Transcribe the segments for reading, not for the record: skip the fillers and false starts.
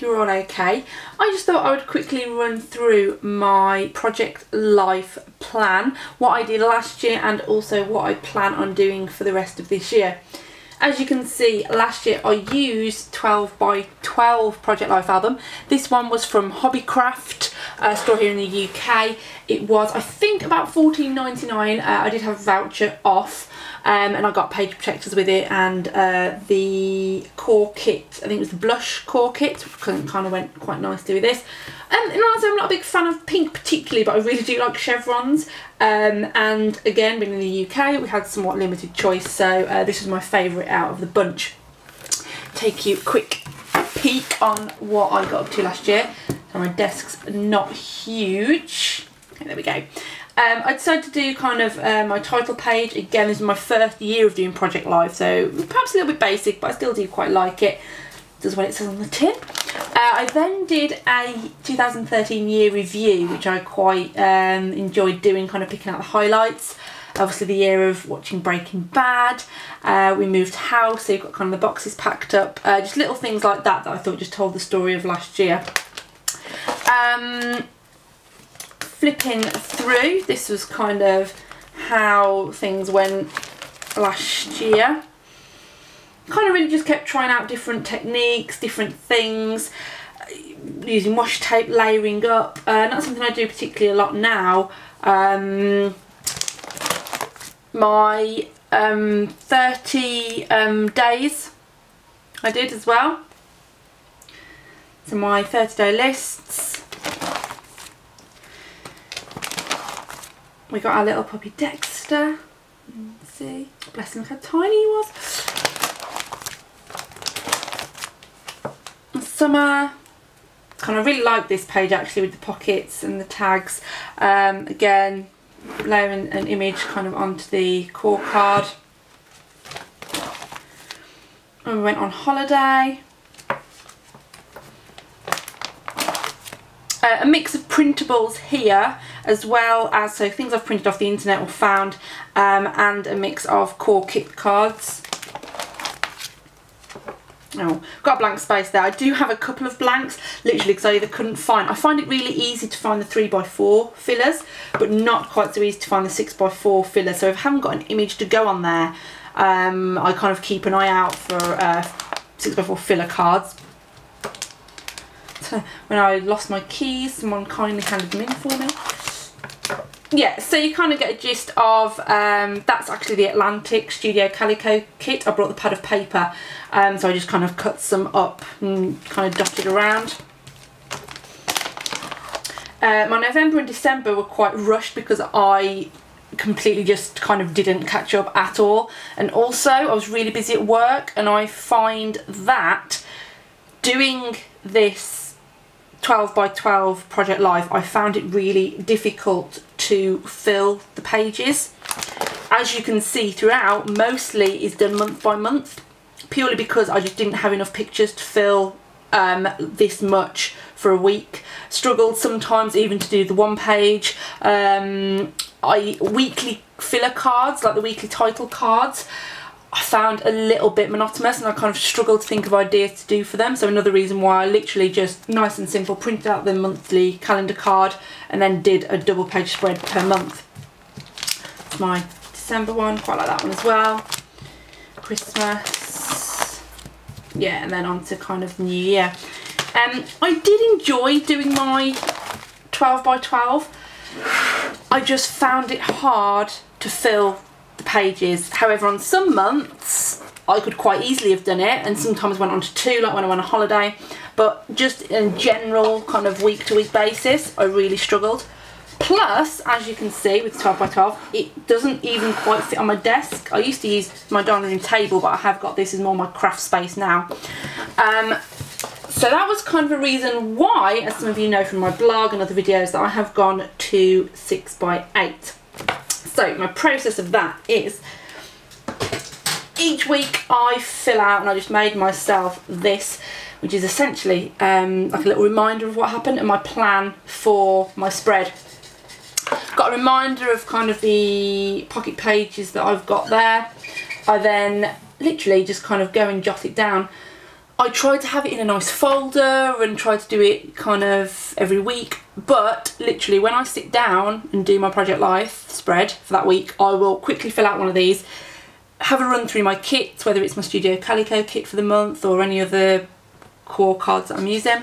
you're all okay. I just thought I would quickly run through my Project Life plan, what I did last year and also what I plan on doing for the rest of this year. As you can see, last year I used 12 by 12 Project Life album. This one was from Hobbycraft, a store here in the UK. It was, I think, about £14.99. I did have a voucher off, and I got page protectors with it, and the core kit, I think it was the blush core kit, kind of went quite nicely with this. And honestly, I'm not a big fan of pink particularly, but I really do like chevrons. And again, being in the UK, we had somewhat limited choice, so this was my favourite out of the bunch. Take you a quick peek on what I got up to last year. So my desk's not huge. Okay, there we go. I decided to do kind of my title page. Again, this is my first year of doing Project Life, so perhaps a little bit basic, but I still do quite like it. Does what it says on the tin. I then did a 2013 year review, which I quite enjoyed doing, kind of picking out the highlights. Obviously the year of watching Breaking Bad, we moved house, so you've got kind of the boxes packed up, just little things like that that I thought just told the story of last year. Flipping through, this was kind of how things went last year. Kind of really just kept trying out different techniques, different things, using washi tape, layering up. Not something I do particularly a lot now. My 30 days I did as well. So my 30-day lists. We got our little puppy Dexter. See, bless him, look how tiny he was. Summer. Kind of really like this page actually with the pockets and the tags. Again, layering an image kind of onto the core card. And we went on holiday. A mix of printables here, as well as so things I've printed off the internet or found, and a mix of core kit cards. Oh, got a blank space there. I do have a couple of blanks, literally because I either couldn't find. I find it really easy to find the 3x4 fillers, but not quite so easy to find the 6x4 filler. So if I haven't got an image to go on there, I kind of keep an eye out for 6x4 filler cards. So when I lost my keys, someone kindly handed them in for me. Yeah, so you kind of get a gist of, that's actually the Atlantic Studio Calico kit. I brought the pad of paper, so I just kind of cut some up and kind of dotted around. My November and December were quite rushed because I completely just kind of didn't catch up at all. And also I was really busy at work, and I find that doing this 12 by 12 Project Life, I found it really difficult to fill the pages. As you can see throughout, mostly is done month by month, purely because I just didn't have enough pictures to fill this much for a week. Struggled sometimes even to do the one page. Weekly filler cards, like the weekly title cards, I found a little bit monotonous, and I kind of struggled to think of ideas to do for them. So another reason why I literally just, nice and simple, printed out the monthly calendar card and then did a double page spread per month. It's my December one, quite like that one as well. Christmas. Yeah, and then on to kind of the new year. I did enjoy doing my 12 by 12. I just found it hard to fill the pages. However, on some months I could quite easily have done it, and sometimes went on to 2, like when I went on holiday, but just in general kind of week to week basis I really struggled. Plus, as you can see with 12 by 12, it doesn't even quite fit on my desk. I used to use my dining room table, but I have got this as more my craft space now. So that was kind of a reason why, as some of you know from my blog and other videos, that I have gone to 6 by 8. So my process of that is, each week I fill out, and I just made myself this, which is essentially like a little reminder of what happened and my plan for my spread. Got a reminder of kind of the pocket pages that I've got there. I then literally just kind of go and jot it down. I try to have it in a nice folder and try to do it kind of every week, but literally when I sit down and do my Project Life spread for that week, I will quickly fill out one of these, have a run through my kits, whether it's my Studio Calico kit for the month or any other core cards that I'm using,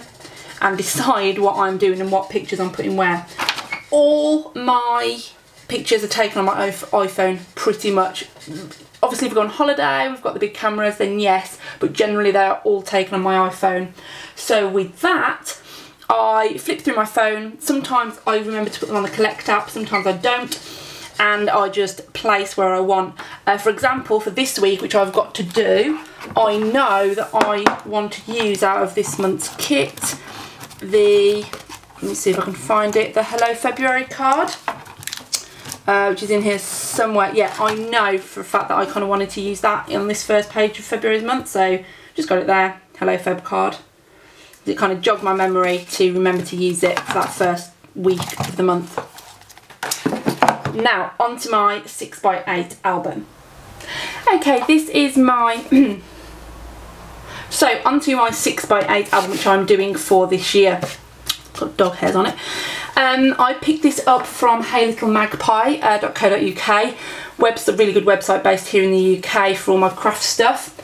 and decide what I'm doing and what pictures I'm putting where. All my pictures are taken on my iPhone pretty much. Obviously if we go on holiday, we've got the big cameras, then yes, but generally they're all taken on my iPhone. So with that, I flip through my phone. Sometimes I remember to put them on the Collect app, sometimes I don't, and I just place where I want. For example, for this week, which I've got to do, I know that I want to use out of this month's kit let me see if I can find it, the Hello February card. Which is in here somewhere. Yeah, I know for a fact that I kind of wanted to use that on this first page of February's month, so just got it there, Hello Feb card. It kind of jogged my memory to remember to use it for that first week of the month. Now, onto my 6x8 album. Okay, this is my... So, onto my 6x8 album, which I'm doing for this year. Got dog hairs on it. I picked this up from heylittlemagpie.co.uk. A really good website based here in the UK for all my craft stuff.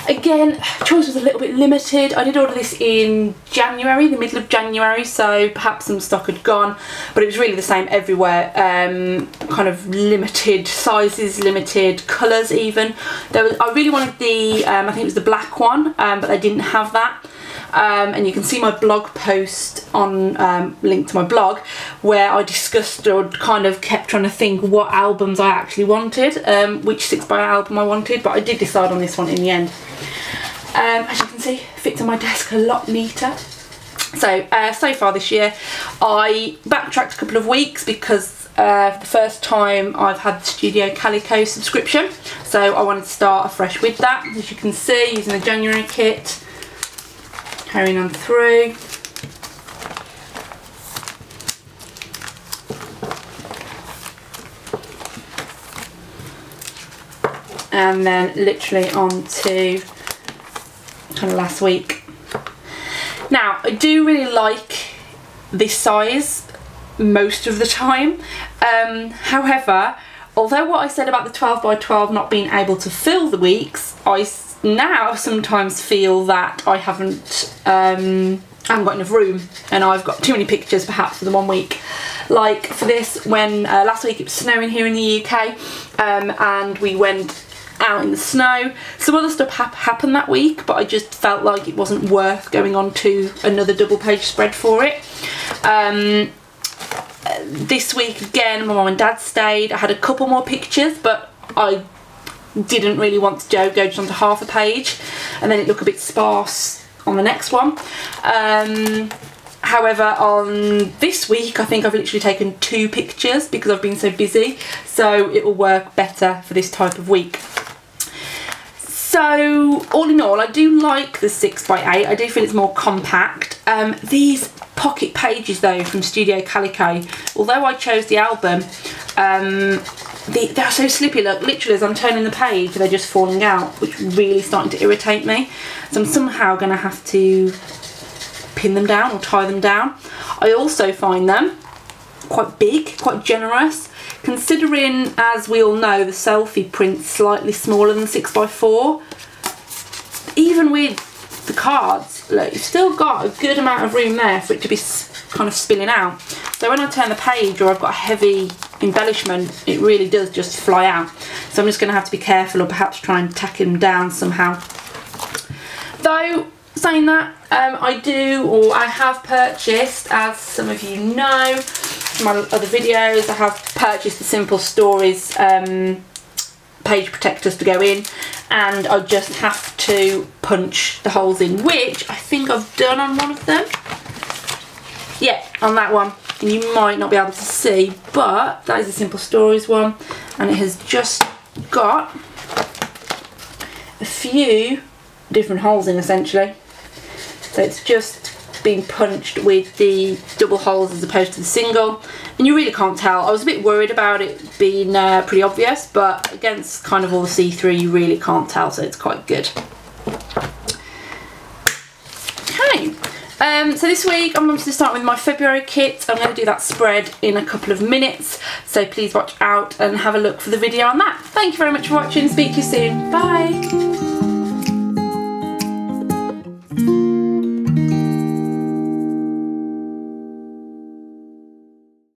Again, choice was a little bit limited. I did order this in January, the middle of January, so perhaps some stock had gone, but it was really the same everywhere. Kind of limited sizes, limited colours even. I really wanted the, I think it was the black one, but they didn't have that. And you can see my blog post on link to my blog where I discussed or kind of kept trying to think what albums I actually wanted, which 6x8 album I wanted, but I did decide on this one in the end. As you can see, fits on my desk a lot neater. So far this year I backtracked a couple of weeks because for the first time I've had the Studio Calico subscription, so I wanted to start afresh with that. As you can see, using the January kit, carrying on through. And then literally on to kind of last week. Now, I do really like this size most of the time. However, although what I said about the 12x12 not being able to fill the weeks, I now sometimes feel that I haven't got enough room and I've got too many pictures perhaps for the 1 week. Like for this, when last week it was snowing here in the UK, and we went out in the snow. Some other stuff happened that week, but I just felt like it wasn't worth going on to another double page spread for it. This week again, my mum and dad stayed. I had a couple more pictures, but I didn't really want to go just onto half a page and then it looked a bit sparse on the next one. However, on this week I think I've literally taken 2 pictures because I've been so busy, so it will work better for this type of week. So all in all, I do like the 6x8. I do feel it's more compact. These pocket pages though from Studio Calico, although I chose the album, they're so slippy. Look, literally as I'm turning the page they're just falling out, which really starting to irritate me. So I'm somehow going to have to pin them down or tie them down. I also find them quite big, quite generous, considering, as we all know, the selfie print's slightly smaller than 6x4. Even with the cards, look, you've still got a good amount of room there for it to be kind of spilling out. So when I turn the page or I've got a heavy embellishment, it really does just fly out. So I'm just going to have to be careful or perhaps try and tack them down somehow. Though, saying that, I have purchased, as some of you know from my other videos, I have purchased the Simple Stories page protectors to go in, and I just have to punch the holes in, which I think I've done on one of them. Yeah, on that one. And you might not be able to see, but that is the Simple Stories one, and it has just got a few different holes in essentially. So it's just being punched with the double holes as opposed to the single, and you really can't tell. I was a bit worried about it being pretty obvious, but against kind of all the see-through you really can't tell, so it's quite good. So this week I'm going to start with my February kit. I'm going to do that spread in a couple of minutes, so please watch out and have a look for the video on that. Thank you very much for watching. Speak to you soon. Bye.